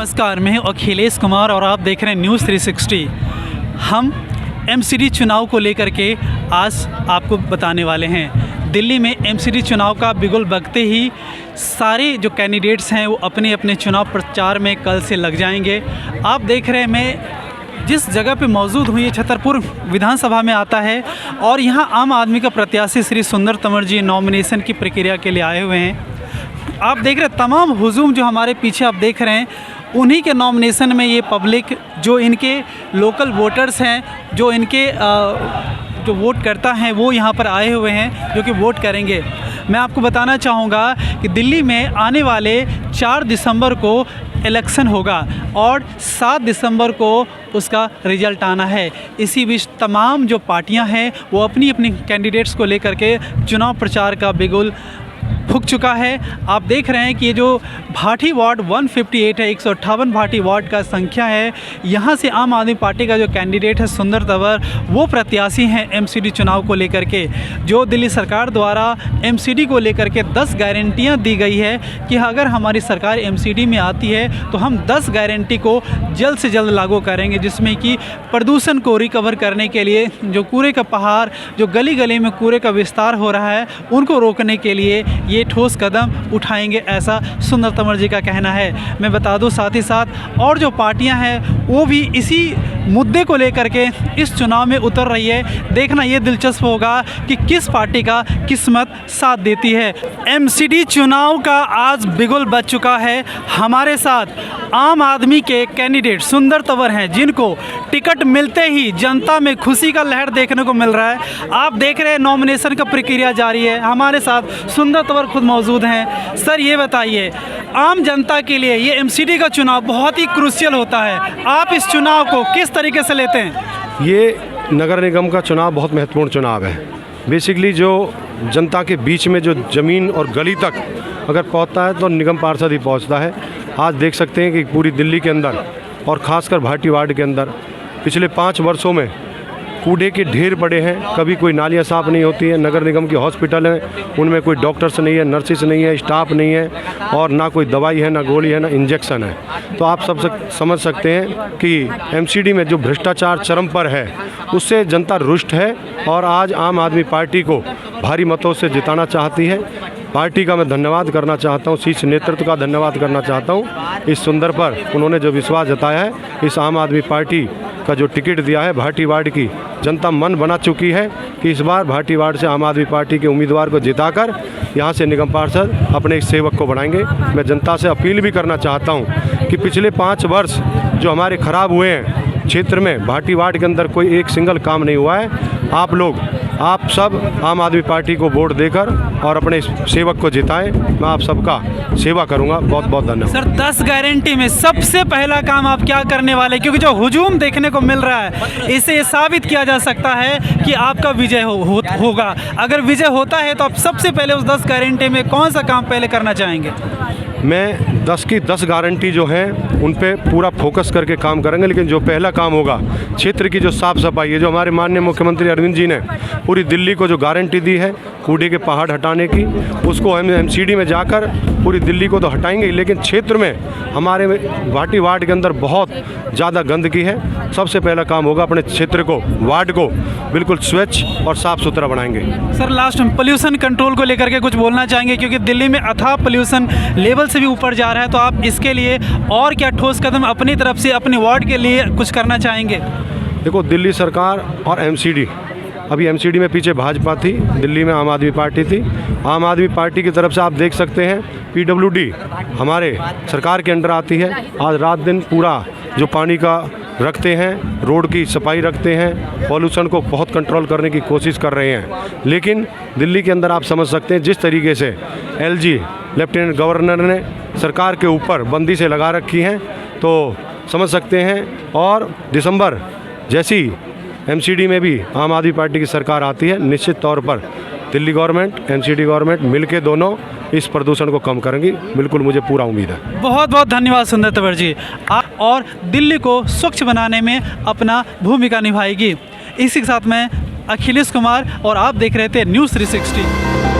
नमस्कार, मैं हूं अखिलेश कुमार और आप देख रहे हैं न्यूज़ 360। हम एमसीडी चुनाव को लेकर के आज आपको बताने वाले हैं। दिल्ली में एमसीडी चुनाव का बिगुल बजते ही सारे जो कैंडिडेट्स हैं वो अपने अपने चुनाव प्रचार में कल से लग जाएंगे। आप देख रहे हैं मैं जिस जगह पे मौजूद हूँ ये छतरपुर विधानसभा में आता है और यहाँ आम आदमी का प्रत्याशी श्री सुंदर तंवर जी नॉमिनेशन की प्रक्रिया के लिए आए हुए हैं। आप देख रहे हैं तमाम हुजूम जो हमारे पीछे आप देख रहे हैं, उन्हीं के नॉमिनेशन में ये पब्लिक जो इनके लोकल वोटर्स हैं, जो इनके जो वोट करता हैं वो यहाँ पर आए हुए हैं जो कि वोट करेंगे। मैं आपको बताना चाहूँगा कि दिल्ली में आने वाले 4 दिसंबर को इलेक्शन होगा और 7 दिसंबर को उसका रिजल्ट आना है। इसी बीच तमाम जो पार्टियां हैं वो अपनी अपनी कैंडिडेट्स को लेकर के चुनाव प्रचार का बिगुल फूंक चुका है। आप देख रहे हैं कि ये जो भाटी वार्ड 158 है, 158 भाटी वार्ड का संख्या है, यहाँ से आम आदमी पार्टी का जो कैंडिडेट है सुंदर तंवर वो प्रत्याशी हैं एमसीडी चुनाव को लेकर के। जो दिल्ली सरकार द्वारा एमसीडी को लेकर के 10 गारंटियाँ दी गई है कि अगर हमारी सरकार एमसीडी में आती है तो हम 10 गारंटी को जल्द से जल्द लागू करेंगे, जिसमें कि प्रदूषण को रिकवर करने के लिए जो कूड़े का पहाड़, जो गली गली में कूड़े का विस्तार हो रहा है, उनको रोकने के लिए ये ठोस कदम उठाएंगे, ऐसा सुंदर तंवर जी का कहना है। मैं बता दूं साथ ही साथ और जो पार्टियां हैं वो भी इसी मुद्दे को लेकर के इस चुनाव में उतर रही है। देखना ये दिलचस्प होगा कि किस पार्टी का किस्मत साथ देती है। एमसीडी चुनाव का आज बिगुल बज चुका है। हमारे साथ आम आदमी के कैंडिडेट सुंदर तंवर हैं, जिनको टिकट मिलते ही जनता में खुशी का लहर देखने को मिल रहा है। आप देख रहे हैं नॉमिनेशन का प्रक्रिया जारी है। हमारे साथ सुंदर तंवर खुद मौजूद हैं। सर ये बताइए, आम जनता के लिए ये एमसीडी का चुनाव बहुत ही क्रूशियल होता है, आप इस चुनाव को किस तरीके से लेते हैं? ये नगर निगम का चुनाव बहुत महत्वपूर्ण चुनाव है। बेसिकली जो जनता के बीच में जो ज़मीन और गली तक अगर पहुंचता है तो निगम पार्षद ही पहुंचता है। आज देख सकते हैं कि पूरी दिल्ली के अंदर और ख़ासकर भाटी वार्ड के अंदर पिछले 5 वर्षों में कूड़े के ढेर पड़े हैं। कभी कोई नालियाँ साफ़ नहीं होती हैं। नगर निगम की हॉस्पिटल हैं, उनमें कोई डॉक्टर्स नहीं है, नर्सिस नहीं है, स्टाफ नहीं है और ना कोई दवाई है, ना गोली है, ना इंजेक्शन है। तो आप सब समझ सकते हैं कि एमसीडी में जो भ्रष्टाचार चरम पर है उससे जनता रुष्ट है और आज आम आदमी पार्टी को भारी मतों से जिताना चाहती है। पार्टी का मैं धन्यवाद करना चाहता हूँ, शीर्ष नेतृत्व का धन्यवाद करना चाहता हूँ। इस सुंदर पर उन्होंने जो विश्वास जताया है, इस आम आदमी पार्टी का जो टिकट दिया है भाटी वार्ड की, जनता मन बना चुकी है कि इस बार भाटी वार्ड से आम आदमी पार्टी के उम्मीदवार को जिताकर यहाँ से निगम पार्षद अपने इस सेवक को बनाएंगे। मैं जनता से अपील भी करना चाहता हूँ कि पिछले 5 वर्ष जो हमारे ख़राब हुए हैं क्षेत्र में, भाटी वार्ड के अंदर कोई एक सिंगल काम नहीं हुआ है। आप सब आम आदमी पार्टी को वोट देकर और अपने सेवक को जिताएं। मैं आप सबका सेवा करूंगा। बहुत बहुत धन्यवाद। सर 10 गारंटी में सबसे पहला काम आप क्या करने वाले, क्योंकि जो हुजूम देखने को मिल रहा है इससे ये साबित किया जा सकता है कि आपका विजय होगा। अगर विजय होता है तो आप सबसे पहले उस 10 गारंटी में कौन सा काम पहले करना चाहेंगे? मैं 10 की 10 गारंटी जो हैं उन पे पूरा फोकस करके काम करेंगे, लेकिन जो पहला काम होगा क्षेत्र की जो साफ़ सफाई है, जो हमारे माननीय मुख्यमंत्री अरविंद जी ने पूरी दिल्ली को जो गारंटी दी है कूड़े के पहाड़ हटाने की, उसको हम एमसीडी में जाकर पूरी दिल्ली को तो हटाएंगे, लेकिन क्षेत्र में हमारे भाटी वार्ड के अंदर बहुत ज़्यादा गंदगी है। सबसे पहला काम होगा अपने क्षेत्र को, वार्ड को बिल्कुल स्वच्छ और साफ़ सुथरा बनाएंगे। सर लास्ट में पोल्यूशन कंट्रोल को लेकर के कुछ बोलना चाहेंगे, क्योंकि दिल्ली में अथाह पोल्यूशन लेवल से भी ऊपर जा रहा है, तो आप इसके लिए और क्या ठोस कदम अपनी तरफ से अपने वार्ड के लिए कुछ करना चाहेंगे? देखो, दिल्ली सरकार और एमसीडी, अभी एमसीडी में पीछे भाजपा थी, दिल्ली में आम आदमी पार्टी थी। आम आदमी पार्टी की तरफ से आप देख सकते हैं पीडब्ल्यूडी हमारे सरकार के अंडर आती है। आज रात दिन पूरा जो पानी का रखते हैं, रोड की सफाई रखते हैं, पॉल्यूशन को बहुत कंट्रोल करने की कोशिश कर रहे हैं। लेकिन दिल्ली के अंदर आप समझ सकते हैं जिस तरीके से एलजी लेफ्टिनेंट गवर्नर ने सरकार के ऊपर बंदी से लगा रखी हैं, तो समझ सकते हैं। और दिसंबर जैसी एमसीडी में भी आम आदमी पार्टी की सरकार आती है, निश्चित तौर पर दिल्ली गवर्नमेंट, एमसीडी गवर्नमेंट मिलके दोनों इस प्रदूषण को कम करेंगी। बिल्कुल मुझे पूरा उम्मीद है। बहुत बहुत धन्यवाद सुंदर तंवर जी। और दिल्ली को स्वच्छ बनाने में अपना भूमिका निभाएगी। इसी के साथ मैं अखिलेश कुमार और आप देख रहे थे न्यूज़ 360।